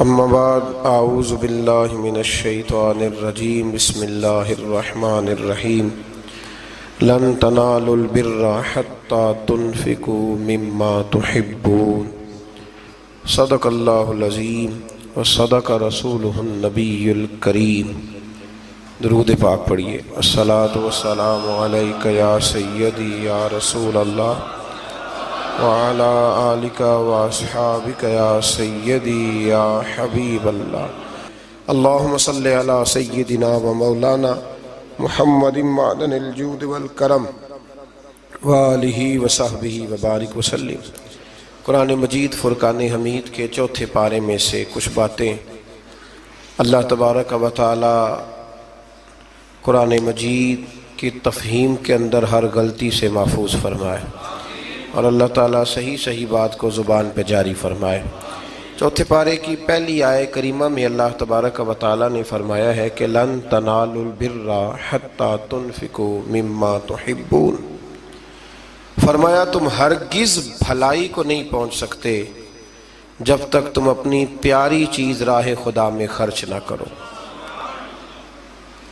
اما بعد اعوذ باللہ من الشیطان الرجیم بسم اللہ الرحمن الرحیم لن تنالوا البر حتى تنفقوا مما تحبون صدق اللہ العظیم وصدق رسولہ النبی الکریم۔ درود پاک پڑھیے۔ الصلاۃ والسلام علیک یا سیدی یا رسول اللہ وعلی آلک واصحابک یا سیدی یا حبیب اللہ۔ اللہم صلی علی سیدنا و مولانا محمد معدن الجود والکرم وآلہ وصحبہ وبارک وسلم۔ قرآن مجید فرقان حمید کے چوتھے پارے میں سے کچھ باتیں اللہ تبارک و تعالی قرآن مجید کی تفہیم کے اندر ہر غلطی سے محفوظ فرمائے اور اللہ تعالیٰ صحیح بات کو زبان پہ جاری فرمائے۔ چوتھے پارے کی پہلی آیے کریمہ میں اللہ تبارک و تعالیٰ نے فرمایا ہے کہ لن تنالوا البر حتی تنفقوا مما تحبون، فرمایا تم ہرگز بھلائی کو نہیں پہنچ سکتے جب تک تم اپنی پیاری چیز راہ خدا میں خرچ نہ کرو۔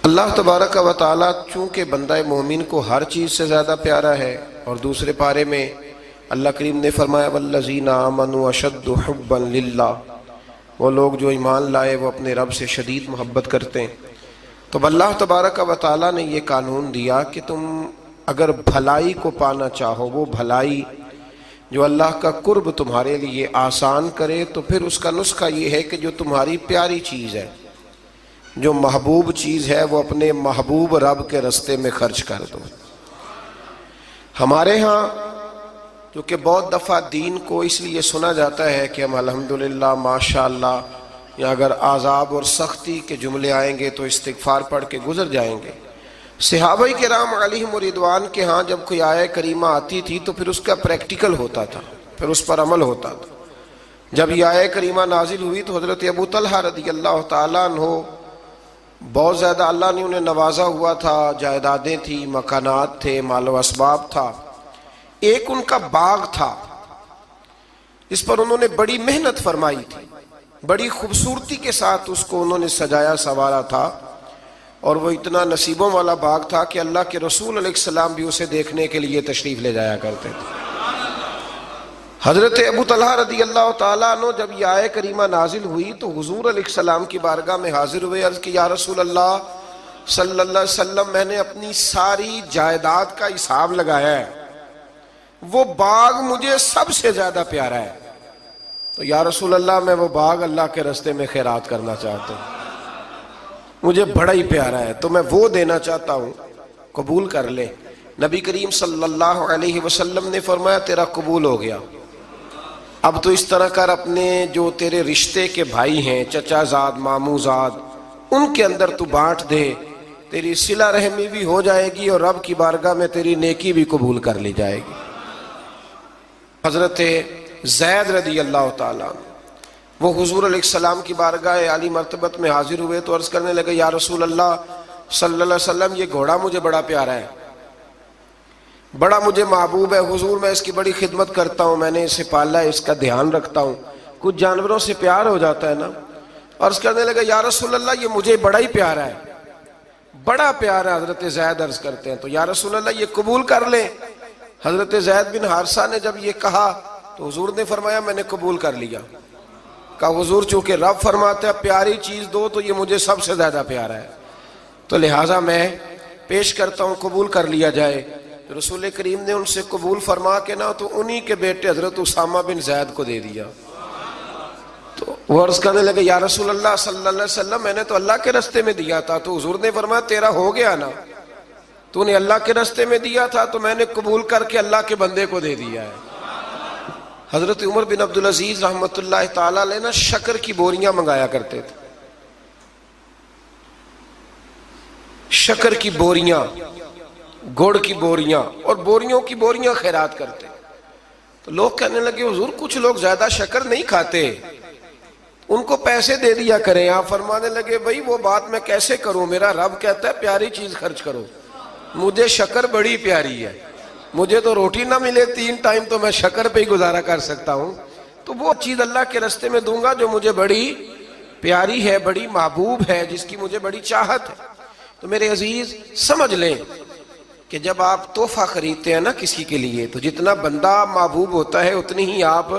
اللہ تبارک و تعالیٰ چونکہ بندہ مومن کو ہر چیز سے زیادہ پیارا ہے، اور دوسرے پارے میں اللہ کریم نے فرمایا والذین آمنوا اشد حبا للہ، وہ لوگ جو ایمان لائے وہ اپنے رب سے شدید محبت کرتے ہیں۔ تو اللہ تبارک و تعالیٰ نے یہ قانون دیا کہ تم اگر بھلائی کو پانا چاہو، وہ بھلائی جو اللہ کا قرب تمہارے لیے آسان کرے، تو پھر اس کا نسخہ یہ ہے کہ جو تمہاری پیاری چیز ہے، جو محبوب چیز ہے، وہ اپنے محبوب رب کے رستے میں خرچ کر دو۔ ہمارے ہاں جو کہ بہت دفعہ دین کو اس لیے سنا جاتا ہے کہ ہم الحمدللہ ماشاءاللہ، یا اگر عذاب اور سختی کے جملے آئیں گے تو استغفار پڑھ کے گزر جائیں گے۔ صحابہ کرام علیہم رضوان کے ہاں جب کوئی آیہ کریمہ آتی تھی تو پھر اس کا پریکٹیکل ہوتا تھا، پھر اس پر عمل ہوتا تھا۔ جب یہ آیہ کریمہ نازل ہوئی تو حضرت ابو طلحہ رضی اللہ تعالیٰ عنہ بہت زیادہ اللہ نے انہیں نوازا ہوا تھا، جائیدادیں تھیں، مکانات تھے، مال و اسباب تھا۔ ایک ان کا باغ تھا جس پر انہوں نے بڑی محنت فرمائی تھی، بڑی خوبصورتی کے ساتھ اس کو انہوں نے سجایا سنوارا تھا، اور وہ اتنا نصیبوں والا باغ تھا کہ اللہ کے رسول علیہ السلام بھی اسے دیکھنے کے لیے تشریف لے جایا کرتے تھے۔ حضرت ابو طلحہ رضی اللہ تعالیٰ عنہ جب یہ آیہ کریمہ نازل ہوئی تو حضور علیہ السلام کی بارگاہ میں حاضر ہوئے، عرض کی یا رسول اللہ صلی اللہ علیہ وسلم، میں نے اپنی ساری جائیداد کا حساب لگایا ہے، وہ باغ مجھے سب سے زیادہ پیارا ہے، تو یا رسول اللہ میں وہ باغ اللہ کے راستے میں خیرات کرنا چاہتا ہوں، مجھے بڑا ہی پیارا ہے، تو میں وہ دینا چاہتا ہوں، قبول کر لے۔ نبی کریم صلی اللہ علیہ وسلم نے فرمایا تیرا قبول ہو گیا، اب تو اس طرح کر اپنے جو تیرے رشتے کے بھائی ہیں، چچا زاد، ماموں زاد، ان کے اندر تو بانٹ دے، تیری صلہ رحمی بھی ہو جائے گی اور رب کی بارگاہ میں تیری نیکی بھی قبول کر لی جائے گی۔ حضرت زید رضی اللہ تعالیٰ وہ حضور علیہ السلام کی بارگاہ عالی مرتبت میں حاضر ہوئے تو عرض کرنے لگے یا رسول اللہ صلی اللہ علیہ وسلم، یہ گھوڑا مجھے بڑا پیارا ہے، بڑا مجھے محبوب ہے، حضور میں اس کی بڑی خدمت کرتا ہوں، میں نے اسے پالا ہے، اس کا دھیان رکھتا ہوں۔ کچھ جانوروں سے پیار ہو جاتا ہے نا، عرض کرنے لگا یا رسول اللہ یہ مجھے بڑا ہی پیارا ہے، بڑا پیارا ہے۔ حضرت زید عرض کرتے ہیں تو یا رسول اللہ یہ قبول کر لیں۔ حضرت زید بن حارثہ نے جب یہ کہا تو حضور نے فرمایا میں نے قبول کر لیا۔ کہا حضور چونکہ رب فرماتا ہے پیاری چیز دو تو یہ مجھے سب سے زیادہ پیارا ہے، تو لہٰذا میں پیش کرتا ہوں، قبول کر لیا جائے۔ رسول کریم نے ان سے قبول فرما کے نا تو انہی کے بیٹے حضرت اسامہ بن زید کو دے دیا۔ تو وہ عرض کرنے لگے یا رسول اللہ صلی اللہ علیہ وسلم، میں نے تو اللہ کے راستے میں دیا تھا، تو حضور نے فرمایا تیرا ہو گیا نا، تو نے اللہ کے راستے میں دیا تھا تو میں نے قبول کر کے اللہ کے بندے کو دے دیا ہے۔ حضرت عمر بن عبدالعزیز رحمۃ اللہ تعالیٰ علیہ نا شکر کی بوریاں منگایا کرتے تھے، شکر کی بوریاں، گڑ کی بوریاں، اور بوریوں کی بوریاں خیرات کرتے۔ تو لوگ کہنے لگے حضور کچھ لوگ زیادہ شکر نہیں کھاتے، ان کو پیسے دے دیا کریں۔ آپ فرمانے لگے بھائی وہ بات میں کیسے کروں، میرا رب کہتا ہے پیاری چیز خرچ کرو، مجھے شکر بڑی پیاری ہے، مجھے تو روٹی نہ ملے 3 ٹائم تو میں شکر پہ ہی گزارا کر سکتا ہوں، تو وہ چیز اللہ کے راستے میں دوں گا جو مجھے بڑی پیاری ہے، بڑی محبوب ہے، جس کی مجھے بڑی چاہت ہے۔ تو میرے عزیز سمجھ لیں کہ جب آپ تحفہ خریدتے ہیں نا کسی کے لیے، تو جتنا بندہ محبوب ہوتا ہے اتنی ہی آپ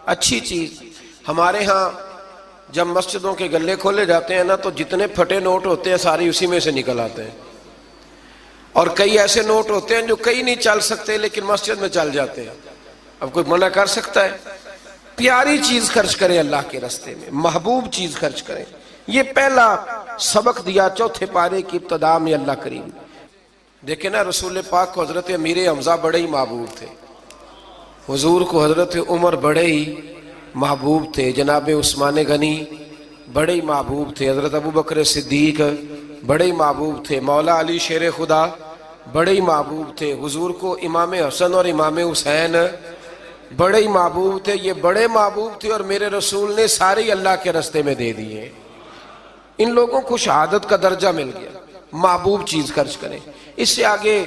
اچھی چیز۔ ہمارے ہاں جب مسجدوں کے گلے کھولے جاتے ہیں نا، تو جتنے پھٹے نوٹ ہوتے ہیں ساری اسی میں سے نکل آتے ہیں، اور کئی ایسے نوٹ ہوتے ہیں جو کئی نہیں چل سکتے لیکن مسجد میں چل جاتے ہیں۔ اب کوئی منع کر سکتا ہے؟ پیاری چیز خرچ کریں اللہ کے راستے میں، محبوب چیز خرچ کریں۔ یہ پہلا سبق دیا چوتھے پارے کی ابتدا میں اللہ کریم۔ دیکھیں نا، رسول پاک کو حضرت امیر حمزہ بڑے ہی محبوب تھے، حضور کو حضرت عمر بڑے ہی محبوب تھے، جناب عثمان غنی بڑے ہی محبوب تھے، حضرت ابو بکر صدیق بڑے ہی محبوب تھے، مولا علی شیر خدا بڑے ہی محبوب تھے، حضور کو امام حسن اور امام حسین بڑے ہی محبوب تھے۔ یہ بڑے محبوب تھے اور میرے رسول نے سارے اللہ کے راستے میں دے دیے۔ ان لوگوں کو شہادت کا درجہ مل گیا۔ محبوب چیز خرچ کریں۔ اس سے آگے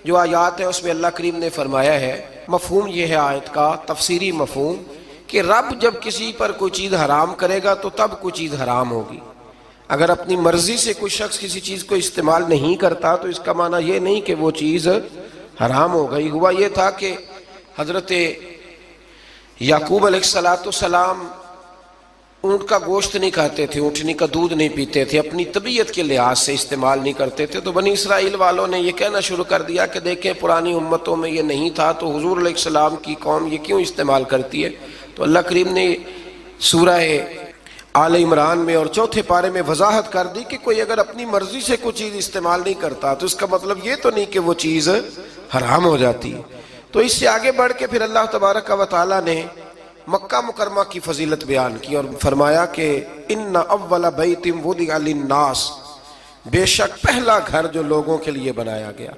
جو آیات ہے اس میں اللہ کریم نے فرمایا ہے، مفہوم یہ ہے آیت کا، تفسیری مفہوم، کہ رب جب کسی پر کوئی چیز حرام کرے گا تو تب کوئی چیز حرام ہوگی۔ اگر اپنی مرضی سے کوئی شخص کسی چیز کو استعمال نہیں کرتا تو اس کا معنی یہ نہیں کہ وہ چیز حرام ہو گئی۔ ہوا یہ تھا کہ حضرت یعقوب علیہ السلام اونٹ کا گوشت نہیں کھاتے تھے، اونٹنی کا دودھ نہیں پیتے تھے، اپنی طبیعت کے لحاظ سے استعمال نہیں کرتے تھے۔ تو بنی اسرائیل والوں نے یہ کہنا شروع کر دیا کہ دیکھیں پرانی امتوں میں یہ نہیں تھا، تو حضور علیہ السلام کی قوم یہ کیوں استعمال کرتی ہے؟ تو اللہ کریم نے سورہ آل عمران میں اور چوتھے پارے میں وضاحت کر دی کہ کوئی اگر اپنی مرضی سے کوئی چیز استعمال نہیں کرتا تو اس کا مطلب یہ تو نہیں کہ وہ چیز حرام ہو جاتی ہے۔ تو اس سے آگے بڑھ کے پھر اللہ تبارک و تعالیٰ نے مکہ مکرمہ کی فضیلت بیان کی اور فرمایا کہ ان اول بیت وضع للناس، بے شک پہلا گھر جو لوگوں کے لیے بنایا گیا،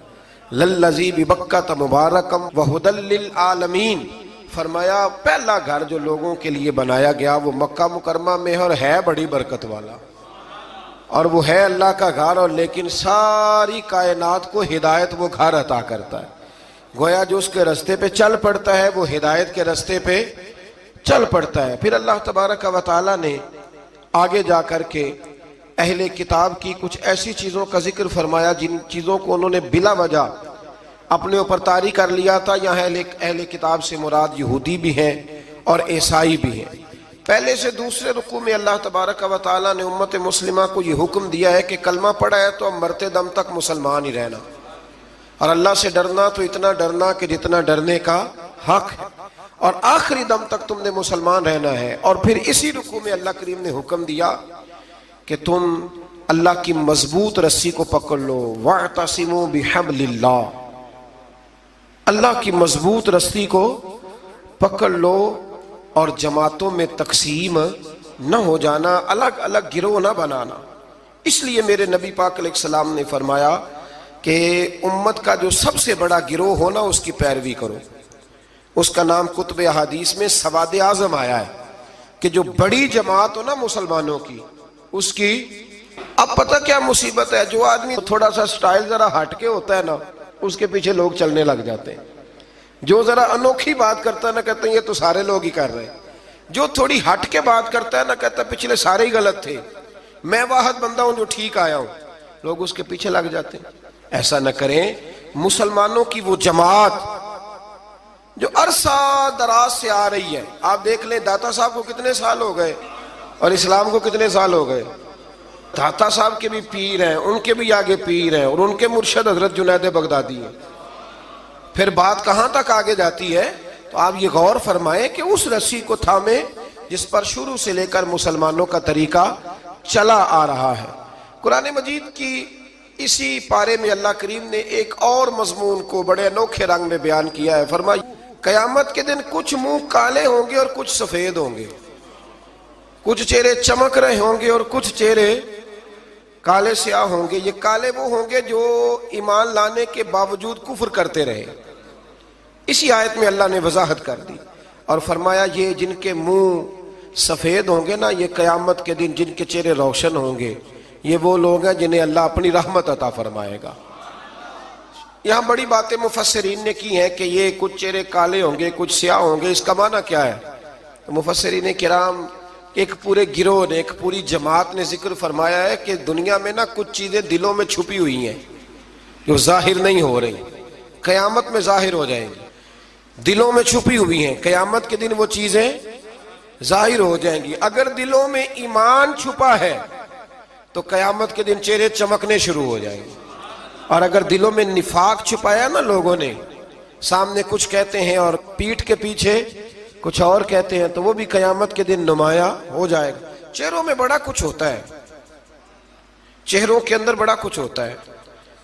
للذی ببکۃ مبارکا وہدی للعالمین، فرمایا پہلا گھر جو لوگوں کے لیے بنایا گیا وہ مکہ مکرمہ میں اور ہے بڑی برکت والا، اور وہ ہے اللہ کا گھر، اور لیکن ساری کائنات کو ہدایت وہ گھر عطا کرتا ہے۔ گویا جو اس کے راستے پہ چل پڑتا ہے وہ ہدایت کے راستے پہ چل پڑتا ہے۔ پھر اللہ تبارک و تعالیٰ نے آگے جا کر کے اہل کتاب کی کچھ ایسی چیزوں کا ذکر فرمایا جن چیزوں کو انہوں نے بلا وجہ اپنے اوپر طاری کر لیا تھا۔ یہاں اہل کتاب سے مراد یہودی بھی ہیں اور عیسائی بھی ہیں۔ پہلے سے دوسرے رکوع میں اللہ تبارک و تعالیٰ نے امت مسلمہ کو یہ حکم دیا ہے کہ کلمہ پڑھا ہے تو اب مرتے دم تک مسلمان ہی رہنا، اور اللہ سے ڈرنا تو اتنا ڈرنا کہ جتنا ڈرنے کا حق ہے، اور آخری دم تک تم نے مسلمان رہنا ہے۔ اور پھر اسی رکوع میں اللہ کریم نے حکم دیا کہ تم اللہ کی مضبوط رسی کو پکڑ لو، وَاعْتَصِمُوا بِحَبْلِ اللَّهِ، اللہ کی مضبوط رسی کو پکڑ لو اور جماعتوں میں تقسیم نہ ہو جانا، الگ الگ گروہ نہ بنانا۔ اس لیے میرے نبی پاک علیہ السلام نے فرمایا کہ امت کا جو سب سے بڑا گروہ ہونا اس کی پیروی کرو۔ اس کا نام کتب احادیث میں سواد اعظم آیا ہے کہ جو بڑی جماعت ہو نا مسلمانوں کی، اس کی اب پتہ کیا مصیبت ہے، جو آدمی تھوڑا سا سٹائل ذرا ہٹ کے ہوتا ہے نا اس کے پیچھے لوگ چلنے لگ جاتے ہیں۔ جو ذرا انوکھی بات کرتا ہے نا کہتے ہیں یہ تو سارے لوگ ہی کر رہے ہیں، جو تھوڑی ہٹ کے بات کرتا ہے نا کہتا ہے پچھلے سارے ہی غلط تھے، میں واحد بندہ ہوں جو ٹھیک آیا ہوں، لوگ اس کے پیچھے لگ جاتے ہیں۔ ایسا نہ کریں۔ مسلمانوں کی وہ جماعت جو عرصہ دراز سے آ رہی ہے، آپ دیکھ لیں داتا صاحب کو کتنے سال ہو گئے اور اسلام کو کتنے سال ہو گئے۔ داتا صاحب کے بھی پیر ہیں، ان کے بھی آگے پیر ہیں، اور ان کے مرشد حضرت جنید بغدادی ہیں۔ پھر بات کہاں تک آگے جاتی ہے تو آپ یہ غور فرمائیں کہ اس رسی کو تھامے جس پر شروع سے لے کر مسلمانوں کا طریقہ چلا آ رہا ہے۔ قرآن مجید کی اسی پارے میں اللہ کریم نے ایک اور مضمون کو بڑے انوکھے رنگ میں بیان کیا ہے۔ فرمایا قیامت کے دن کچھ منہ کالے ہوں گے اور کچھ سفید ہوں گے، کچھ چہرے چمک رہے ہوں گے اور کچھ چہرے کالے سیاہ ہوں گے۔ یہ کالے وہ ہوں گے جو ایمان لانے کے باوجود کفر کرتے رہے۔ اسی آیت میں اللہ نے وضاحت کر دی اور فرمایا یہ جن کے منہ سفید ہوں گے نا، یہ قیامت کے دن جن کے چہرے روشن ہوں گے، یہ وہ لوگ ہیں جنہیں اللہ اپنی رحمت عطا فرمائے گا۔ یہاں بڑی باتیں مفسرین نے کی ہیں کہ یہ کچھ چہرے کالے ہوں گے کچھ سیاہ ہوں گے، اس کا معنی کیا ہے؟ مفسرین کرام ایک پورے گروہ نے، ایک پوری جماعت نے ذکر فرمایا ہے کہ دنیا میں نا کچھ چیزیں دلوں میں چھپی ہوئی ہیں جو ظاہر نہیں ہو رہی، قیامت میں ظاہر ہو جائیں گی، دلوں میں چھپی ہوئی ہیں، قیامت کے دن وہ چیزیں ظاہر ہو جائیں گی۔ اگر دلوں میں ایمان چھپا ہے تو قیامت کے دن چہرے چمکنے شروع ہو جائیں گے، اور اگر دلوں میں نفاق چھپایا نا لوگوں نے، سامنے کچھ کہتے ہیں اور پیٹھ کے پیچھے کچھ اور کہتے ہیں، تو وہ بھی قیامت کے دن نمایاں ہو جائے گا۔ چہروں میں بڑا کچھ ہوتا ہے، چہروں کے اندر بڑا کچھ ہوتا ہے۔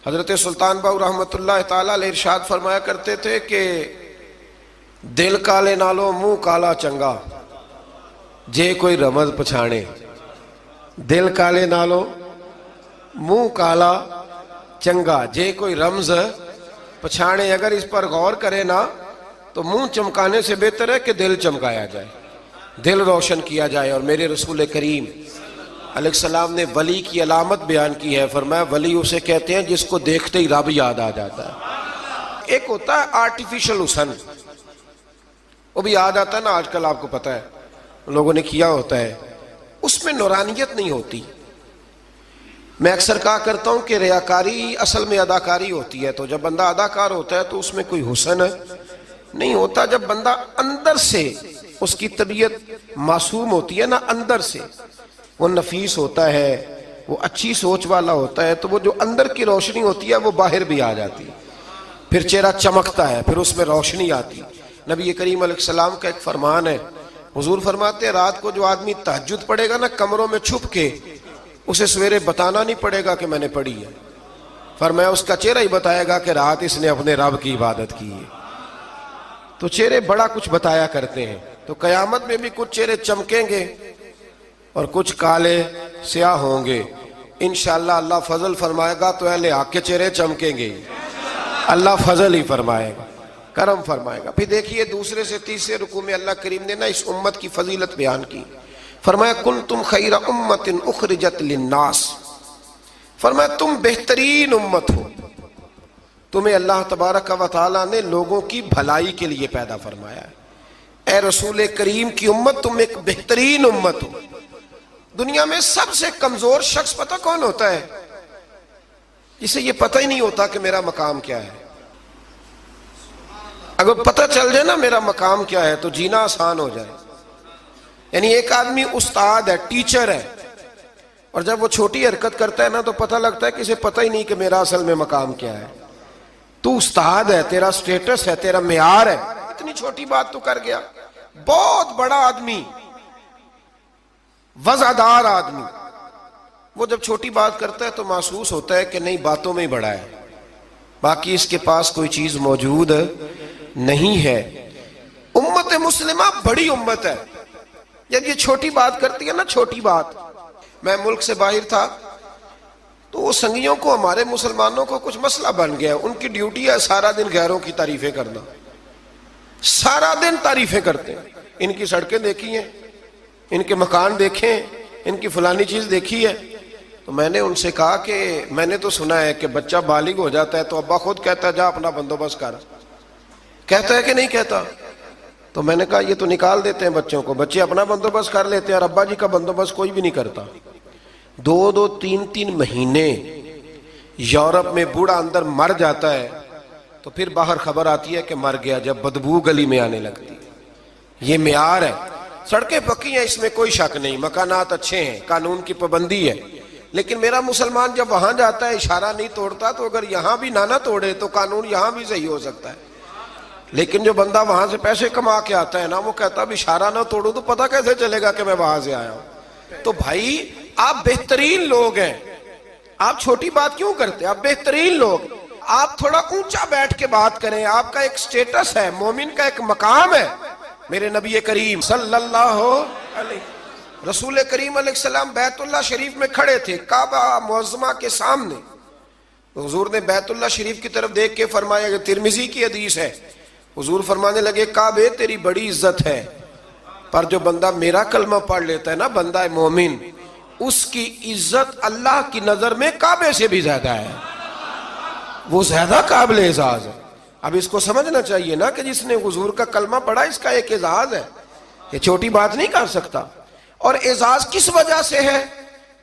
حضرت سلطان باؤ رحمۃ اللہ تعالی علیہ ارشاد فرمایا کرتے تھے کہ دل کالے نالو منہ کالا چنگا جے کوئی رمز پچھانے، دل کالے نالو منہ کالا چنگا جے کوئی رمز پچھانے۔ اگر اس پر غور کرے نا تو منہ چمکانے سے بہتر ہے کہ دل چمکایا جائے، دل روشن کیا جائے۔ اور میرے رسول کریم علیہ السلام نے ولی کی علامت بیان کی ہے، فرمایا ولی اسے کہتے ہیں جس کو دیکھتے ہی رب یاد آ جاتا ہے۔ ایک ہوتا ہے آرٹیفیشل حسن، وہ بھی یاد آتا ہے نا، آج کل آپ کو پتا ہے لوگوں نے کیا ہوتا ہے، اس میں نورانیت نہیں ہوتی۔ میں اکثر کہا کرتا ہوں کہ ریاکاری اصل میں اداکاری ہوتی ہے، تو جب بندہ اداکار ہوتا ہے تو اس میں کوئی حسن نہیں ہوتا۔ جب بندہ اندر سے اس کی طبیعت معصوم ہوتی ہے نا، اندر سے وہ نفیس ہوتا ہے، وہ اچھی سوچ والا ہوتا ہے، تو وہ جو اندر کی روشنی ہوتی ہے وہ باہر بھی آ جاتی ہے، پھر چہرہ چمکتا ہے، پھر اس میں روشنی آتی۔ نبی کریم علیہ السلام کا ایک فرمان ہے، حضور فرماتے ہیں رات کو جو آدمی تہجد پڑھے گا نا کمروں میں چھپ کے، اسے سویرے بتانا نہیں پڑے گا کہ میں نے پڑھی ہے، فرمایا اس کا چہرہ ہی بتائے گا کہ رات اس نے اپنے رب کی عبادت کی ہے۔ تو چہرے بڑا کچھ بتایا کرتے ہیں، تو قیامت میں بھی کچھ چہرے چمکیں گے اور کچھ کالے سیاہ ہوں گے۔ انشاءاللہ اللہ فضل فرمائے گا تو اہل حق کے چہرے چمکیں گے، اللہ فضل ہی فرمائے گا، کرم فرمائے گا۔ پھر دیکھیے دوسرے سے تیسرے رکوع میں اللہ کریم نے نا اس امت کی فضیلت بیان کی، فرمایا کنتم خیر امت اخرجت للناس، فرمایا تم بہترین امت ہو، تمہیں اللہ تبارک و تعالیٰ نے لوگوں کی بھلائی کے لیے پیدا فرمایا ہے۔ اے رسول کریم کی امت تم ایک بہترین امت ہو۔ دنیا میں سب سے کمزور شخص پتہ کون ہوتا ہے؟ جسے یہ پتہ ہی نہیں ہوتا کہ میرا مقام کیا ہے۔ اگر پتہ چل جائے نا میرا مقام کیا ہے تو جینا آسان ہو جائے۔ یعنی ایک آدمی استاد ہے، ٹیچر ہے، اور جب وہ چھوٹی حرکت کرتا ہے نا تو پتہ لگتا ہے کہ اسے پتہ ہی نہیں کہ میرا اصل میں مقام کیا ہے۔ تو استاد ہے، تیرا سٹیٹس ہے، تیرا معیار ہے، اتنی چھوٹی بات تو کر گیا۔ بہت بڑا آدمی، وزعدار آدمی، وہ جب چھوٹی بات کرتا ہے تو محسوس ہوتا ہے کہ نہیں باتوں میں ہی بڑا ہے، باقی اس کے پاس کوئی چیز موجود نہیں ہے۔ امت مسلمہ بڑی امت ہے، جب یہ چھوٹی بات کرتی ہے نا، چھوٹی بات۔ میں ملک سے باہر تھا تو وہ سنگیوں کو، ہمارے مسلمانوں کو کچھ مسئلہ بن گیا، ان کی ڈیوٹی ہے سارا دن غیروں کی تعریفیں کرنا، سارا دن تعریفیں کرتے ہیں۔ ان کی سڑکیں دیکھی ہیں، ان کے مکان دیکھیں، ان کی فلانی چیز دیکھی ہے۔ تو میں نے ان سے کہا کہ میں نے تو سنا ہے کہ بچہ بالغ ہو جاتا ہے تو ابا خود کہتا ہے جا اپنا بندوبست کر، کہتا ہے کہ نہیں کہتا؟ تو میں نے کہا یہ تو نکال دیتے ہیں بچوں کو، بچے اپنا بندوبست کر لیتے ہیں اور ابا جی کا بندوبست کوئی بھی نہیں کرتا۔ 2 3 مہینے یورپ میں بوڑھا اندر مر جاتا ہے تو پھر باہر خبر آتی ہے کہ مر گیا، جب بدبو گلی میں آنے لگتی۔ یہ معیار ہے۔ سڑکیں پکی ہیں، اس میں کوئی شک نہیں، مکانات اچھے ہیں، قانون کی پابندی ہے، لیکن میرا مسلمان جب وہاں جاتا ہے اشارہ نہیں توڑتا، تو اگر یہاں بھی نہ توڑے تو قانون یہاں بھی صحیح ہو سکتا ہے۔ لیکن جو بندہ وہاں سے پیسے کما کے آتا ہے نا، وہ کہتا اب اشارہ نہ توڑوں تو پتہ کیسے چلے گا کہ میں وہاں سے آیا ہوں۔ تو بھائی آپ بہترین لوگ ہیں، آپ چھوٹی بات کیوں کرتے ہیں؟ آپ بہترین لوگ، آپ تھوڑا اونچا بیٹھ کے بات کریں، آپ کا ایک سٹیٹس ہے، مومن کا ایک مقام ہے۔ میرے نبی کریم صلی اللہ علیہ، رسول کریم علیہ السلام بیت اللہ شریف میں کھڑے تھے، کعبہ معظمہ کے سامنے۔ حضور نے بیت اللہ شریف کی طرف دیکھ کے فرمایا، کہ ترمذی کی حدیث ہے، حضور فرمانے لگے کعبے تیری بڑی عزت ہے، پر جو بندہ میرا کلمہ پڑھ لیتا ہے نا، بندہ مومن، اس کی عزت اللہ کی نظر میں کعبے سے بھی زیادہ ہے، وہ زیادہ قابل اعزاز ہے۔ اب اس کو سمجھنا چاہیے نا کہ جس نے حضور کا کلمہ پڑھا اس کا ایک اعزاز ہے، یہ چھوٹی بات نہیں کر سکتا۔ اور اعزاز کس وجہ سے ہے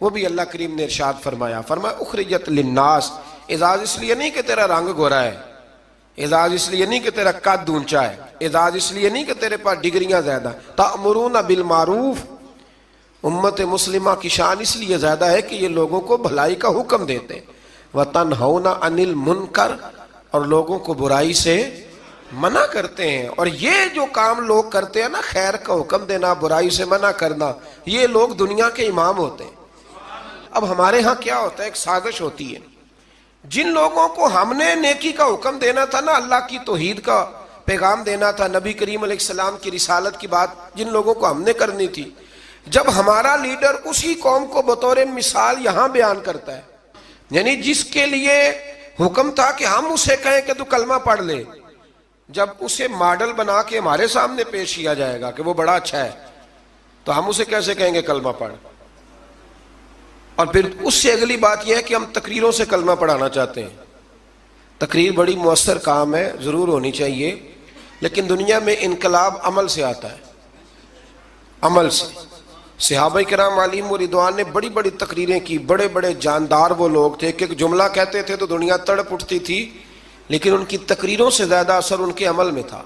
وہ بھی اللہ کریم نے ارشاد فرمایا، اخرجت للناس، اعزاز اس لیے نہیں کہ تیرا رنگ گورا ہے، اعزاز اس لیے نہیں کہ تیرا قد اونچا ہے، اعزاز اس لیے نہیں کہ تیرے پاس ڈگریاں زیادہ، تأمرون بالمعروف، امت مسلمہ کی شان اس لیے زیادہ ہے کہ یہ لوگوں کو بھلائی کا حکم دیتے، وَتَنْهَوْنَ عَنِ الْمُنْكَرِ، اور لوگوں کو برائی سے منع کرتے ہیں۔ اور یہ جو کام لوگ کرتے ہیں نا، خیر کا حکم دینا، برائی سے منع کرنا، یہ لوگ دنیا کے امام ہوتے ہیں۔ اب ہمارے ہاں کیا ہوتا ہے، ایک سازش ہوتی ہے، جن لوگوں کو ہم نے نیکی کا حکم دینا تھا نا، اللہ کی توحید کا پیغام دینا تھا، نبی کریم علیہ السلام کی رسالت کی بات جن لوگوں کو ہم نے کرنی تھی، جب ہمارا لیڈر اسی قوم کو بطور مثال یہاں بیان کرتا ہے، یعنی جس کے لیے حکم تھا کہ ہم اسے کہیں کہ تو کلمہ پڑھ لے، جب اسے ماڈل بنا کے ہمارے سامنے پیش کیا جائے گا کہ وہ بڑا اچھا ہے، تو ہم اسے کیسے کہیں گے کلمہ پڑھ؟ اور پھر اس سے اگلی بات یہ ہے کہ ہم تقریروں سے کلمہ پڑھانا چاہتے ہیں۔ تقریر بڑی مؤثر کام ہے، ضرور ہونی چاہیے، لیکن دنیا میں انقلاب عمل سے آتا ہے، عمل سے۔ صحابہ کرام علیہم رضوان نے بڑی بڑی تقریریں کی، بڑے بڑے جاندار وہ لوگ تھے کہ ایک جملہ کہتے تھے تو دنیا تڑپ اٹھتی تھی، لیکن ان کی تقریروں سے زیادہ اثر ان کے عمل میں تھا۔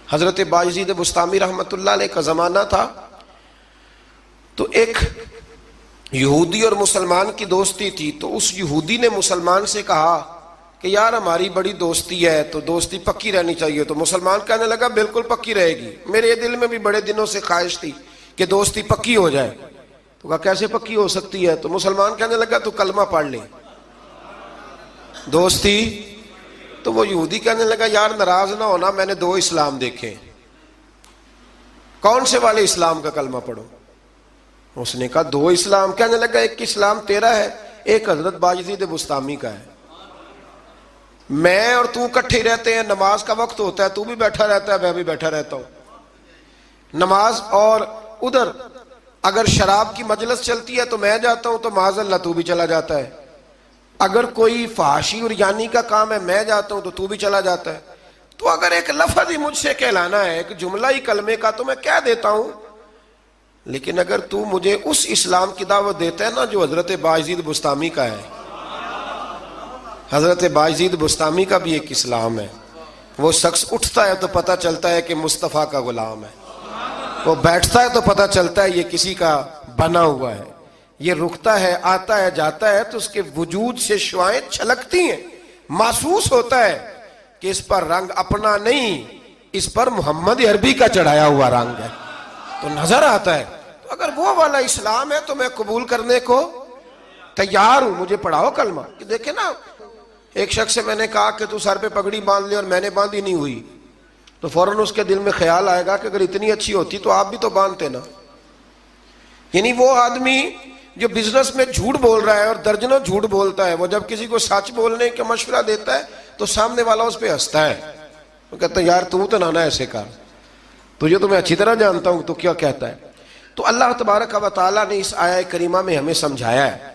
حضرت بایزید بسطامی رحمۃ اللہ علیہ کا زمانہ تھا، تو ایک یہودی اور مسلمان کی دوستی تھی، تو اس یہودی نے مسلمان سے کہا کہ یار ہماری بڑی دوستی ہے تو دوستی پکی رہنی چاہیے، تو مسلمان کہنے لگا بالکل پکی رہے گی، میرے دل میں بھی بڑے دنوں سے خواہش تھی کہ دوستی پکی ہو جائے۔ تو کہا کیسے پکی ہو سکتی ہے؟ تو مسلمان کہنے لگا تو کلمہ پڑھ لے دوستی۔ تو وہ یہودی کہنے لگا یار ناراض نہ ہونا، میں نے دو اسلام دیکھے، کون سے والے اسلام کا کلمہ پڑھو؟ اس نے کہا دو اسلام۔ کہنے لگا ایک اسلام تیرا ہے، ایک حضرت بایزید بسطامی کا ہے، میں اور تو کٹھے رہتے ہیں، نماز کا وقت ہوتا ہے تو بھی بیٹھا رہتا ہے، میں بھی بیٹھا رہتا ہوں نماز، اور ادھر اگر شراب کی مجلس چلتی ہے تو میں جاتا ہوں تو معاذ اللہ تو بھی چلا جاتا ہے، اگر کوئی فحاشی اور یعنی کا کام ہے میں جاتا ہوں تو بھی چلا جاتا ہے، تو اگر ایک لفظ ہی مجھ سے کہلانا ہے، ایک جملہ ہی کلمے کا، تو میں کہہ دیتا ہوں، لیکن اگر تو مجھے اس اسلام کی دعوت دیتا ہے نا جو حضرت بایزید بسطامی کا ہے، حضرت بایزید بسطامی کا بھی ایک اسلام ہے، وہ شخص اٹھتا ہے تو پتہ چلتا ہے کہ مصطفیٰ کا غلام ہے، وہ بیٹھتا ہے تو پتہ چلتا ہے یہ کسی کا بنا ہوا ہے، یہ رکتا ہے، آتا ہے، جاتا ہے تو اس کے وجود سے شعائیں چھلکتی ہیں، محسوس ہوتا ہے کہ اس پر رنگ اپنا نہیں، اس پر محمد عربی کا چڑھایا ہوا رنگ ہے، تو نظر آتا ہے۔ تو اگر وہ والا اسلام ہے تو میں قبول کرنے کو تیار ہوں، مجھے پڑھاؤ کلمہ۔ دیکھیں نا، ایک شخص سے میں نے کہا کہ تو سر پہ پگڑی باندھ لے، اور میں نے باندھی نہیں ہوئی، تو فوراً اس کے دل میں خیال آئے گا کہ اگر اتنی اچھی ہوتی تو آپ بھی تو باندھتے نا۔ یعنی وہ آدمی جو بزنس میں جھوٹ بول رہا ہے اور درجنوں جھوٹ بولتا ہے، وہ جب کسی کو سچ بولنے کا مشورہ دیتا ہے تو سامنے والا اس پہ ہنستا ہے، وہ کہتا ہے یار تو نانا ایسے کر، تجھے تو میں اچھی طرح جانتا ہوں تو کیا کہتا ہے۔ تو اللہ تبارک و تعالیٰ نے اس آیہ کریمہ میں ہمیں سمجھایا ہے،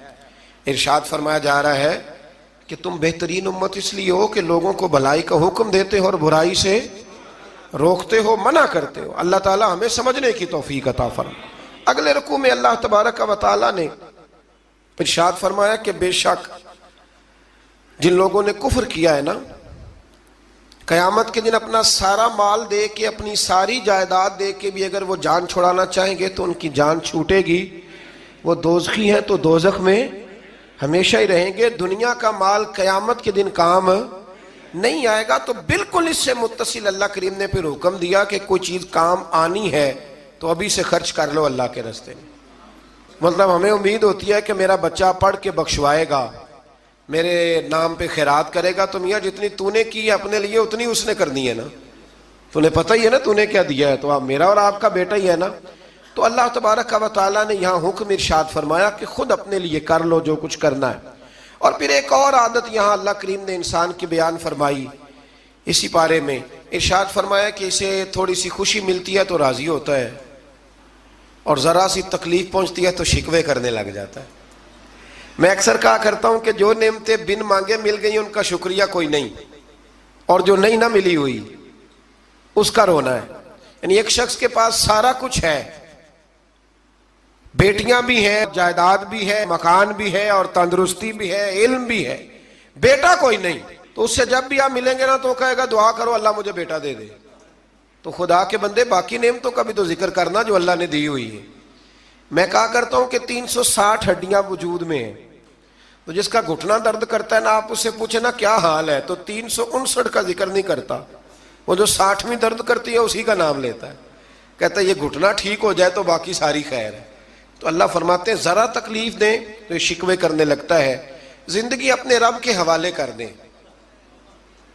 ارشاد فرمایا جا رہا ہے کہ تم بہترین امت اس لیے ہو کہ لوگوں کو بھلائی کا حکم دیتے ہو اور برائی سے روکتے ہو، منع کرتے ہو۔ اللہ تعالیٰ ہمیں سمجھنے کی توفیق عطا فرمائے۔ اگلے رکوع میں اللہ تبارک و تعالیٰ نے ارشاد فرمایا کہ بے شک جن لوگوں نے کفر کیا ہے نا، قیامت کے دن اپنا سارا مال دے کے، اپنی ساری جائیداد دے کے بھی اگر وہ جان چھڑانا چاہیں گے تو ان کی جان چھوٹے گی، وہ دوزخی ہیں تو دوزخ میں ہمیشہ ہی رہیں گے، دنیا کا مال قیامت کے دن کام نہیں آئے گا۔ تو بالکل اس سے متصل اللہ کریم نے پھر حکم دیا کہ کوئی چیز کام آنی ہے تو ابھی سے خرچ کر لو اللہ کے راستے میں۔ مطلب ہمیں امید ہوتی ہے کہ میرا بچہ پڑھ کے بخشوائے گا، میرے نام پہ خیرات کرے گا، تو میاں جتنی تو نے کی ہے اپنے لیے اتنی اس نے کرنی ہے نا، تو نے پتہ ہی ہے نا تو نے کیا دیا ہے، تو آپ میرا اور آپ کا بیٹا ہی ہے نا۔ تو اللہ تبارک و تعالیٰ نے یہاں حکم ارشاد فرمایا کہ خود اپنے لیے کر لو جو کچھ کرنا ہے۔ اور پھر ایک اور عادت یہاں اللہ کریم نے انسان کی بیان فرمائی اسی پارے میں، ارشاد فرمایا کہ اسے تھوڑی سی خوشی ملتی ہے تو راضی ہوتا ہے، اور ذرا سی تکلیف پہنچتی ہے تو شکوے کرنے لگ جاتا ہے۔ میں اکثر کہا کرتا ہوں کہ جو نعمتیں بن مانگے مل گئی ان کا شکریہ کوئی نہیں، اور جو نہیں نہ ملی ہوئی اس کا رونا ہے۔ یعنی ایک شخص کے پاس سارا کچھ ہے بیٹیاں بھی ہیں، جائیداد بھی ہے، مکان بھی ہے، اور تندرستی بھی ہے، علم بھی ہے، بیٹا کوئی نہیں، تو اس سے جب بھی آپ ملیں گے نا تو کہے گا دعا کرو اللہ مجھے بیٹا دے دے۔ تو خدا کے بندے باقی نعمتوں کا بھی تو ذکر کرنا جو اللہ نے دی ہوئی ہے۔ میں کہا کرتا ہوں کہ 360 ہڈیاں وجود میں ہیں، تو جس کا گھٹنا درد کرتا ہے نا، آپ اس سے پوچھیں نا کیا حال ہے، تو 359 کا ذکر نہیں کرتا، وہ جو 60ویں درد کرتی ہے اسی کا نام لیتا ہے، کہتا ہے یہ گھٹنا ٹھیک ہو جائے تو باقی ساری خیر ہے۔ تو اللہ فرماتے ہیں ذرا تکلیف دیں تو یہ شکوے کرنے لگتا ہے، زندگی اپنے رب کے حوالے کر دیں،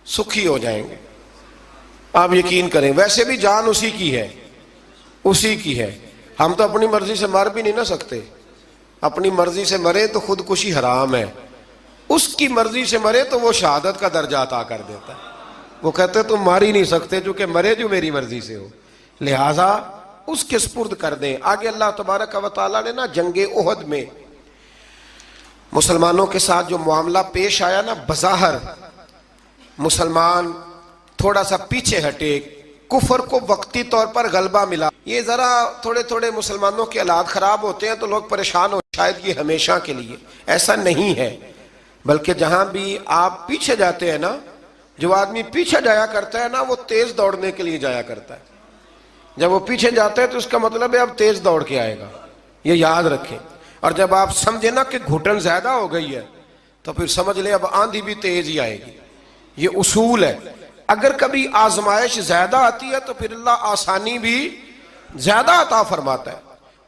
سکھی ہو جائیں گے۔ آپ یقین کریں، ویسے بھی جان اسی کی ہے، اسی کی ہے، ہم تو اپنی مرضی سے مر بھی نہیں نہ سکتے، اپنی مرضی سے مرے تو خودکشی حرام ہے، اس کی مرضی سے مرے تو وہ شہادت کا درجہ عطا کر دیتا ہے۔ وہ کہتے تم مار ہی نہیں سکتے چونکہ مرے جو میری مرضی سے ہو، لہٰذا اس کے سپرد کر دیں۔ آگے اللہ تبارک و تعالیٰ نے نا جنگ احد میں مسلمانوں کے ساتھ جو معاملہ پیش آیا نا، بظاہر مسلمان تھوڑا سا پیچھے ہٹے، کفر کو وقتی طور پر غلبہ ملا، یہ ذرا تھوڑے تھوڑے مسلمانوں کے حالات خراب ہوتے ہیں تو لوگ پریشان ہو، شاید یہ ہمیشہ کے لیے، ایسا نہیں ہے، بلکہ جہاں بھی آپ پیچھے جاتے ہیں نا، جو آدمی پیچھے جایا کرتا ہے نا وہ تیز دوڑنے کے لیے جایا کرتا ہے، جب وہ پیچھے جاتا ہے تو اس کا مطلب ہے اب تیز دوڑ کے آئے گا، یہ یاد رکھیں۔ اور جب آپ سمجھیں نا کہ گھٹن زیادہ ہو گئی ہے تو پھر سمجھ لیں اب آندھی بھی تیز ہی آئے گی، یہ اصول ہے۔ اگر کبھی آزمائش زیادہ آتی ہے تو پھر اللہ آسانی بھی زیادہ عطا فرماتا ہے۔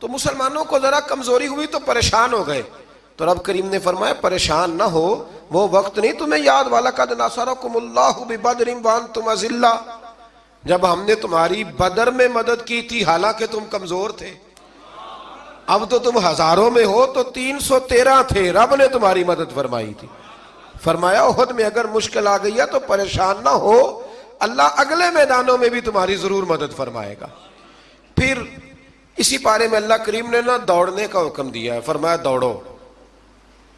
تو مسلمانوں کو ذرا کمزوری ہوئی تو پریشان ہو گئے، تو رب کریم نے فرمایا پریشان نہ ہو، وہ وقت نہیں تمہیں یاد، وَلَقَدْ نَصَرَكُمُ اللَّهُ بِبَدْرٍ وَأَنْتُمْ أَذِلَّةٌ، جب ہم نے تمہاری بدر میں مدد کی تھی حالانکہ تم کمزور تھے، اب تو تم ہزاروں میں ہو تو 313 تھے، رب نے تمہاری مدد فرمائی تھی۔ فرمایا احد میں اگر مشکل آ گئی ہے تو پریشان نہ ہو، اللہ اگلے میدانوں میں بھی تمہاری ضرور مدد فرمائے گا۔ پھر اسی پارے میں اللہ کریم نے نا دوڑنے کا حکم دیا ہے، فرمایا دوڑو،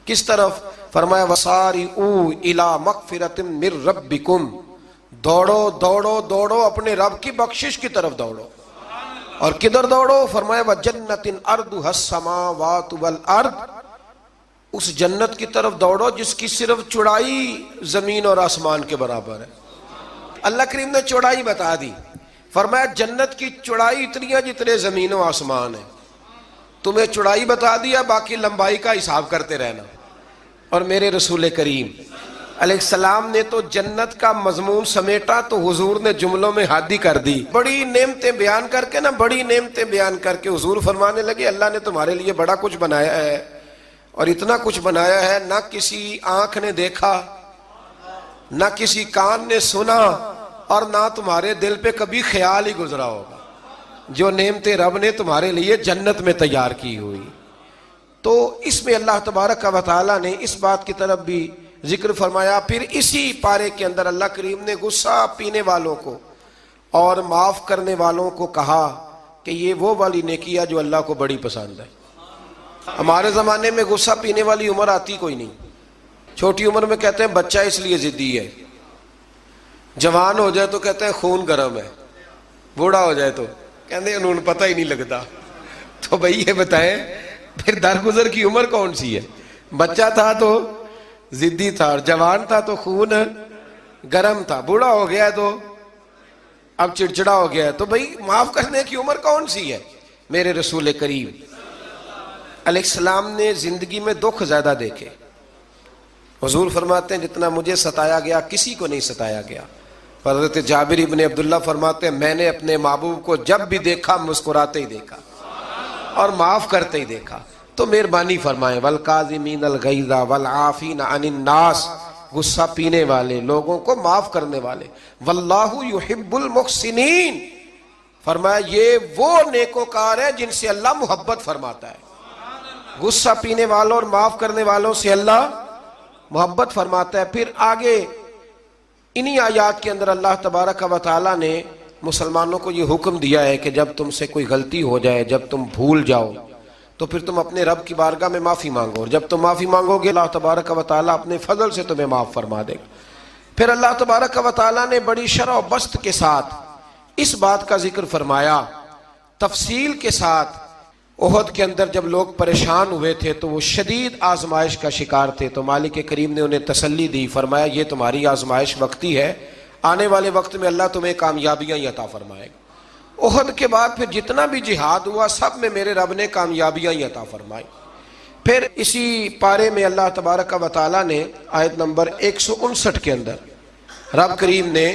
کس طرف؟ فرمایا وَسَارِعُوا إِلَىٰ مَغْفِرَةٍ مِّن رَبِّكُمْ، دوڑو دوڑو دوڑو اپنے رب کی بخشش کی طرف دوڑو۔ اور کدھر دوڑو؟ فرمایا وَجَنَّةٍ أَرْضُهَا السَّمَاوَاتُ وَالْأَرْضُ، اس جنت کی طرف دوڑو جس کی صرف چوڑائی زمین اور آسمان کے برابر ہے۔ اللہ کریم نے چوڑائی بتا دی، فرمایا جنت کی چوڑائی اتنی ہے جتنے زمین و آسمان ہے، تمہیں چوڑائی بتا دیا، باقی لمبائی کا حساب کرتے رہنا۔ اور میرے رسول کریم علیہ السلام نے تو جنت کا مضمون سمیٹا تو حضور نے جملوں میں حادی کر دی، بڑی نعمتیں بیان کر کے نا، بڑی نعمتیں بیان کر کے حضور فرمانے لگے اللہ نے تمہارے لیے بڑا کچھ بنایا ہے، اور اتنا کچھ بنایا ہے نہ کسی آنکھ نے دیکھا، نہ کسی کان نے سنا، اور نہ تمہارے دل پہ کبھی خیال ہی گزرا ہوگا، جو نعمتیں رب نے تمہارے لیے جنت میں تیار کی ہوئی۔ تو اس میں اللہ تبارک و تعالیٰ نے اس بات کی طرف بھی ذکر فرمایا۔ پھر اسی پارے کے اندر اللہ کریم نے غصہ پینے والوں کو اور معاف کرنے والوں کو کہا کہ یہ وہ والی نیکی ہے جو اللہ کو بڑی پسند ہے۔ ہمارے زمانے میں غصہ پینے والی عمر آتی کوئی نہیں، چھوٹی عمر میں کہتے ہیں بچہ اس لیے ضدی ہے، جوان ہو جائے تو کہتے ہیں خون گرم ہے، بوڑھا ہو جائے تو کہتے ہیں انہوں نے پتہ ہی نہیں لگتا۔ تو بھئی یہ بتائیں پھر درگزر کی عمر کون سی ہے؟ بچہ تھا تو ضدی تھا، اور جوان تھا تو خون گرم تھا، بوڑھا ہو گیا تو اب چڑچڑا ہو گیا ہے۔ تو بھئی معاف کرنے کی عمر کون سی ہے؟ میرے رسول کریم علیہ السلام نے زندگی میں دکھ زیادہ دیکھے، حضور فرماتے ہیں جتنا مجھے ستایا گیا کسی کو نہیں ستایا گیا۔ حضرت جابر ابن عبداللہ فرماتے ہیں میں نے اپنے محبوب کو جب بھی دیکھا مسکراتے ہی دیکھا اور معاف کرتے ہی دیکھا۔ تو مہربانی فرمائیں والکاظمین الغیظ والعافین عن الناس، غصہ پینے والے لوگوں کو معاف کرنے والے، واللہ یحب المحسنین، فرمایا یہ وہ نیکوکار ہے جن سے اللہ محبت فرماتا ہے۔ غصہ پینے والوں اور معاف کرنے والوں سے اللہ محبت فرماتا ہے۔ پھر آگے انہی آیات کے اندر اللہ تبارک و تعالیٰ نے مسلمانوں کو یہ حکم دیا ہے کہ جب تم سے کوئی غلطی ہو جائے، جب تم بھول جاؤ تو پھر تم اپنے رب کی بارگاہ میں معافی مانگو، اور جب تم معافی مانگو گے اللہ تبارک و تعالیٰ اپنے فضل سے تمہیں معاف فرما دے گا۔ پھر اللہ تبارک و تعالیٰ نے بڑی شرح و بسط کے ساتھ اس بات کا ذکر فرمایا، تفصیل کے ساتھ احد کے اندر جب لوگ پریشان ہوئے تھے تو وہ شدید آزمائش کا شکار تھے، تو مالک کریم نے انہیں تسلی دی، فرمایا یہ تمہاری آزمائش وقتی ہے، آنے والے وقت میں اللہ تمہیں کامیابیاں ہی عطا فرمائے گا۔ احد کے بعد پھر جتنا بھی جہاد ہوا سب میں میرے رب نے کامیابیاں ہی عطا فرمائی۔ پھر اسی پارے میں اللہ تبارک و تعالیٰ نے آیت نمبر 159 کے اندر رب کریم نے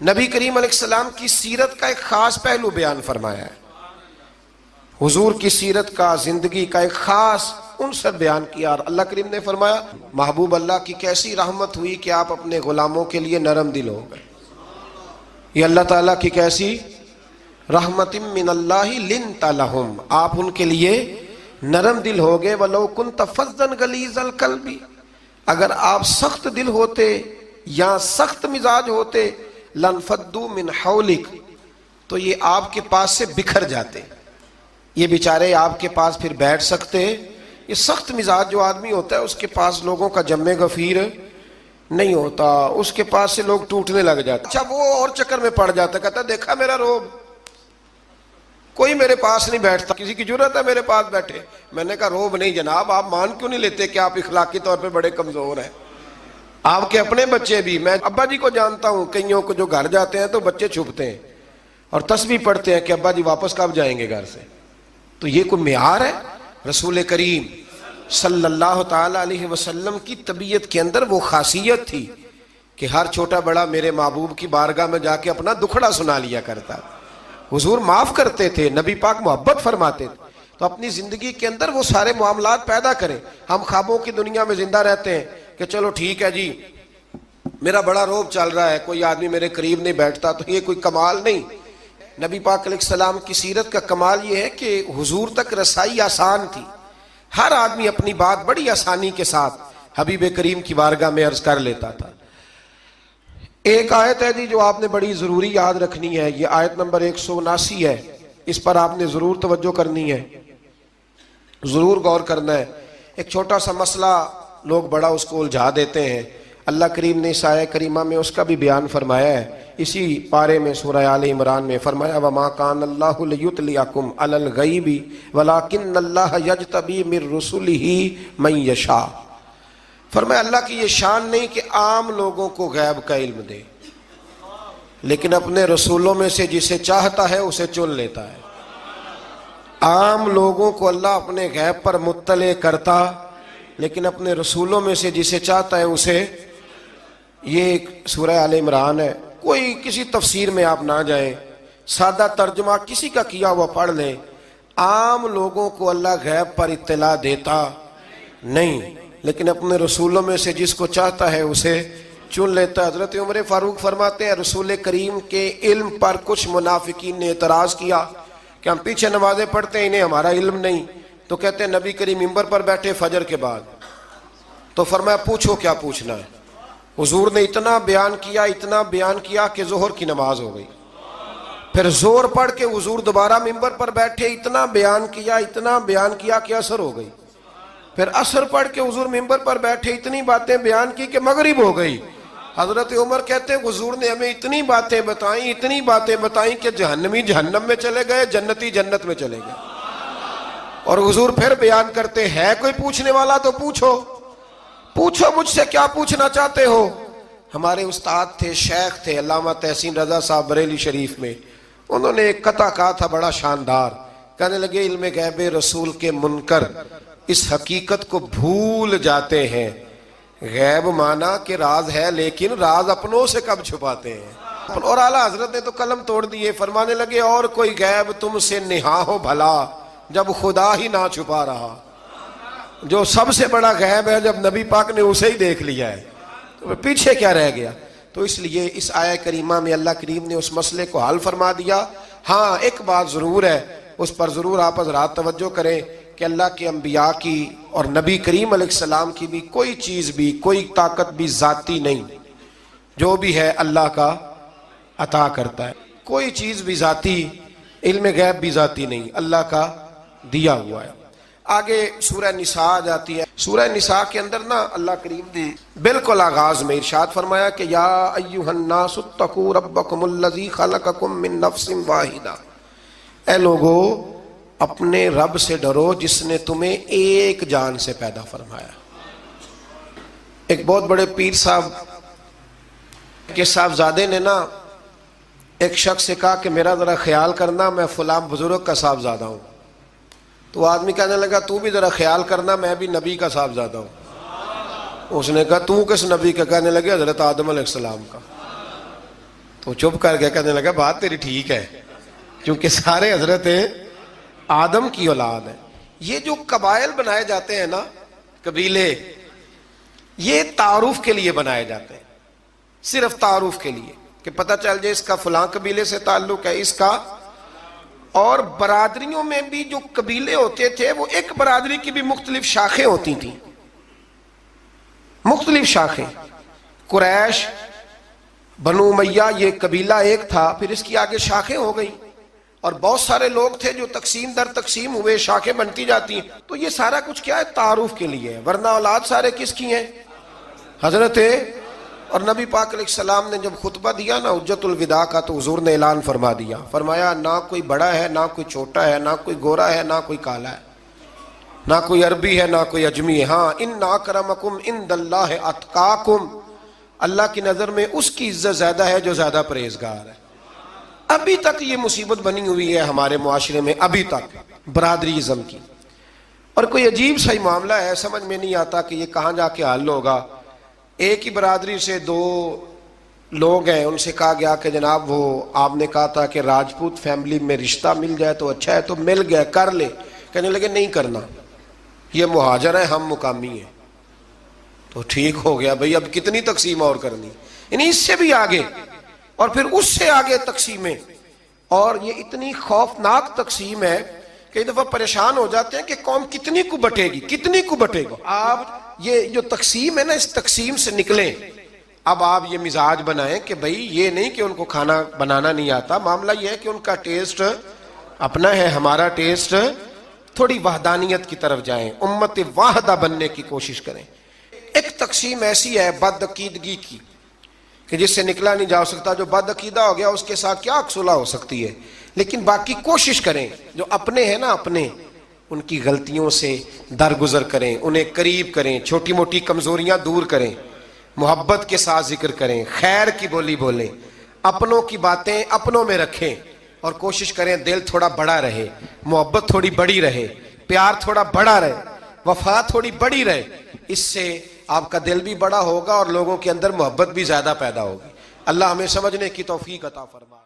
نبی کریم علیہ السلام کی سیرت کا ایک خاص پہلو بیان فرمایا ہے، حضور کی سیرت کا، زندگی کا ایک خاص عنصر بیان کیا، اور اللہ کریم نے فرمایا محبوب اللہ کی کیسی رحمت ہوئی کہ آپ اپنے غلاموں کے لیے نرم دل ہو گئے۔ یہ اللہ تعالیٰ کی کیسی رحمت من اللہ لنت لہم، آپ ان کے لیے نرم دل ہو گئے۔ وَلَوْ كُنْتَ فَظًّا غَلِيظَ الْقَلْبِ، اگر آپ سخت دل ہوتے یا سخت مزاج ہوتے، لَانْفَضُّوا مِنْ حَوْلِكَ، تو یہ آپ کے پاس سے بکھر جاتے، یہ بیچارے آپ کے پاس پھر بیٹھ سکتے۔ یہ سخت مزاج جو آدمی ہوتا ہے اس کے پاس لوگوں کا جم غفیر نہیں ہوتا، اس کے پاس سے لوگ ٹوٹنے لگ جاتے۔ اچھا وہ اور چکر میں پڑ جاتا، کہتا دیکھا میرا روب، کوئی میرے پاس نہیں بیٹھتا، کسی کی جرت ہے میرے پاس بیٹھے؟ میں نے کہا روب نہیں جناب، آپ مان کیوں نہیں لیتے کہ آپ اخلاقی طور پہ بڑے کمزور ہیں؟ آپ کے اپنے بچے بھی، میں ابا جی کو جانتا ہوں، کئیوں کو جو گھر جاتے ہیں تو بچے چھپتے ہیں اور تسبیح پڑھتے ہیں کہ ابا جی واپس کب جائیں گے گھر سے۔ تو یہ کوئی معیار ہے؟ رسول کریم صلی اللہ تعالی علیہ وسلم کی طبیعت کے اندر وہ خاصیت تھی کہ ہر چھوٹا بڑا میرے محبوب کی بارگاہ میں جا کے اپنا دکھڑا سنا لیا کرتا۔ حضور معاف کرتے تھے، نبی پاک محبت فرماتے تھے، تو اپنی زندگی کے اندر وہ سارے معاملات پیدا کریں۔ ہم خوابوں کی دنیا میں زندہ رہتے ہیں کہ چلو ٹھیک ہے جی میرا بڑا روب چل رہا ہے، کوئی آدمی میرے قریب نہیں بیٹھتا، تو یہ کوئی کمال نہیں۔ نبی پاک علیہ السلام کی سیرت کا کمال یہ ہے کہ حضور تک رسائی آسان تھی، ہر آدمی اپنی بات بڑی آسانی کے ساتھ حبیب کریم کی بارگاہ میں عرض کر لیتا تھا۔ ایک آیت ہے جی جو آپ نے بڑی ضروری یاد رکھنی ہے، یہ آیت نمبر 179 ہے، اس پر آپ نے ضرور توجہ کرنی ہے، ضرور غور کرنا ہے۔ ایک چھوٹا سا مسئلہ لوگ بڑا اس کو الجھا دیتے ہیں، اللہ کریم نے اس آیت کریمہ میں اس کا بھی بیان فرمایا ہے۔ اسی پارے میں سورہ آل عمران میں فرمایا وَمَا كَانَ اللَّهُ لِيُطْلِعَكُمْ عَلَى الْغَيْبِ وَلَكِنَّ اللَّهَ يَجْتَبِي مِن رُّسُلِهِ مَن يَشَاءُ، فرمایا اللہ کی یہ شان نہیں کہ عام لوگوں کو غیب کا علم دے، لیکن اپنے رسولوں میں سے جسے چاہتا ہے اسے چن لیتا ہے۔ عام لوگوں کو اللہ اپنے غیب پر مطلع کرتا، لیکن اپنے رسولوں میں سے جسے چاہتا ہے اسے، یہ ایک سورہ آل عمران ہے، کوئی کسی تفسیر میں آپ نہ جائیں، سادہ ترجمہ کسی کا کیا ہوا پڑھ لیں۔ عام لوگوں کو اللہ غیب پر اطلاع دیتا نہیں، لیکن اپنے رسولوں میں سے جس کو چاہتا ہے اسے چن لیتا ہے۔ حضرت عمر فاروق فرماتے ہیں رسول کریم کے علم پر کچھ منافقین نے اعتراض کیا کہ ہم پیچھے نمازیں پڑھتے ہیں انہیں ہمارا علم نہیں، تو کہتے ہیں نبی کریم منبر پر بیٹھے فجر کے بعد، تو فرمایا پوچھو کیا پوچھنا ہے۔ حضور نے اتنا بیان کیا کہ ظہر کی نماز ہو گئی، پھر زور پڑھ کے حضور دوبارہ منبر پر بیٹھے، اتنا بیان کیا کہ عصر ہو گئی، پھر عصر پڑھ کے حضور منبر پر بیٹھے، اتنی باتیں بیان کی کہ مغرب ہو گئی۔ حضرت عمر کہتے ہیں حضور نے ہمیں اتنی باتیں بتائیں کہ جہنمی جہنم میں چلے گئے، جنتی جنت میں چلے گئے۔ اور حضور پھر بیان کرتے ہے کوئی پوچھنے والا تو پوچھو مجھ سے کیا پوچھنا چاہتے ہو۔ ہمارے استاد تھے، شیخ تھے علامہ تحسین رضا صاحب بریلی شریف میں، انہوں نے ایک قطعہ کہا تھا بڑا شاندار، کہنے لگے علم غیب رسول کے منکر اس حقیقت کو بھول جاتے ہیں، غیب مانا کہ راز ہے لیکن راز اپنوں سے کب چھپاتے ہیں۔ اور اعلیٰ حضرت نے تو قلم توڑ دیے، فرمانے لگے اور کوئی غیب تم سے نہا ہو بھلا جب خدا ہی نہ چھپا رہا، جو سب سے بڑا غیب ہے جب نبی پاک نے اسے ہی دیکھ لیا ہے تو پیچھے کیا رہ گیا۔ تو اس لیے اس آیت کریمہ میں اللہ کریم نے اس مسئلے کو حل فرما دیا۔ ہاں ایک بات ضرور ہے، اس پر ضرور آپ حضرات توجہ کریں کہ اللہ کے انبیاء کی اور نبی کریم علیہ السلام کی بھی کوئی چیز بھی، کوئی طاقت بھی ذاتی نہیں، جو بھی ہے اللہ کا عطا کرتا ہے، کوئی چیز بھی ذاتی، علم غیب بھی ذاتی نہیں، اللہ کا دیا ہوا ہے۔ آگے سورہ نساء آ جاتی ہے، سورہ نساء کے اندر نا اللہ کریم نے بالکل آغاز میں ارشاد فرمایا کہ یا ایھا الناس اتقوا ربکم الذی خلقکم من نفس واحدہ، اے لوگو اپنے رب سے ڈرو جس نے تمہیں ایک جان سے پیدا فرمایا۔ ایک بہت بڑے پیر صاحب کے صاحبزادے نے نا ایک شخص سے کہا کہ میرا ذرا خیال کرنا، میں فلاں بزرگ کا صاحبزادہ ہوں۔ تو آدمی کہنے لگا تو بھی ذرا خیال کرنا، میں بھی نبی کا صاحبزادہ ہوں۔ اس نے کہا تو کس نبی کا؟ کہنے لگے حضرت آدم علیہ السلام کا۔ تو چپ کر گیا، کہنے لگا بات تیری ٹھیک ہے، کیونکہ سارے حضرت آدم کی اولاد ہے۔ یہ جو قبائل بنائے جاتے ہیں نا، قبیلے، یہ تعارف کے لیے بنائے جاتے ہیں، صرف تعارف کے لیے کہ پتہ چل جائے اس کا فلاں قبیلے سے تعلق ہے، اس کا۔ اور برادریوں میں بھی جو قبیلے ہوتے تھے وہ ایک برادری کی بھی مختلف شاخیں ہوتی تھیں، مختلف شاخیں۔ قریش، بنو امیہ یہ قبیلہ ایک تھا، پھر اس کی آگے شاخیں ہو گئی، اور بہت سارے لوگ تھے جو تقسیم در تقسیم ہوئے، شاخیں بنتی جاتی ہیں۔ تو یہ سارا کچھ کیا ہے؟ تعارف کے لیے ہے، ورنہ اولاد سارے کس کی ہیں؟ حضرت۔ اور نبی پاک علیہ السلام نے جب خطبہ دیا نا حجت الوداع کا، تو حضور نے اعلان فرما دیا، فرمایا نہ کوئی بڑا ہے، نہ کوئی چھوٹا ہے، نہ کوئی گورا ہے، نہ کوئی کالا ہے، نہ کوئی عربی ہے، نہ کوئی اجمی ہے۔ ہاں، ان اکرمکم عند اللہ اتقاکم، اللہ کی نظر میں اس کی عزت زیادہ ہے جو زیادہ پرہیزگار ہے۔ ابھی تک یہ مصیبت بنی ہوئی ہے ہمارے معاشرے میں، ابھی تک برادریزم کی، اور کوئی عجیب سا ہی معاملہ ہے، سمجھ میں نہیں آتا کہ یہ کہاں جا کے حل ہوگا۔ ایک ہی برادری سے دو لوگ ہیں، ان سے کہا گیا کہ جناب وہ آپ نے کہا تھا کہ راجپوت فیملی میں رشتہ مل جائے تو اچھا ہے، تو مل گیا، کر لے۔ کہنے لگے نہیں کرنا، یہ مہاجر ہے، ہم مقامی ہیں۔ تو ٹھیک ہو گیا بھئی، اب کتنی تقسیم اور کرنی، یعنی اس سے بھی آگے، اور پھر اس سے آگے تقسیمیں۔ اور یہ اتنی خوفناک تقسیم ہے کئی دفعہ پریشان ہو جاتے ہیں کہ قوم کتنی کو بٹے گی، کتنی کو بٹے گا۔ آپ یہ جو تقسیم ہے نا، اس تقسیم سے نکلیں۔ اب آپ یہ مزاج بنائیں کہ بھئی یہ نہیں کہ ان کو کھانا بنانا نہیں آتا، معاملہ یہ ہے کہ ان کا ٹیسٹ اپنا ہے، ہمارا ٹیسٹ، تھوڑی وحدانیت کی طرف جائیں، امت واحدہ بننے کی کوشش کریں۔ ایک تقسیم ایسی ہے بد عقیدگی کی کہ جس سے نکلا نہیں جا سکتا، جو بد عقیدہ ہو گیا اس کے ساتھ کیا صلح ہو سکتی ہے، لیکن باقی کوشش کریں، جو اپنے ہیں نا اپنے، ان کی غلطیوں سے درگزر کریں، انہیں قریب کریں، چھوٹی موٹی کمزوریاں دور کریں، محبت کے ساتھ ذکر کریں، خیر کی بولی بولیں، اپنوں کی باتیں اپنوں میں رکھیں، اور کوشش کریں دل تھوڑا بڑا رہے، محبت تھوڑی بڑی رہے، پیار تھوڑا بڑا رہے، وفا تھوڑی بڑی رہے۔ اس سے آپ کا دل بھی بڑا ہوگا اور لوگوں کے اندر محبت بھی زیادہ پیدا ہوگی۔ اللہ ہمیں سمجھنے کی توفیق عطا فرمائے۔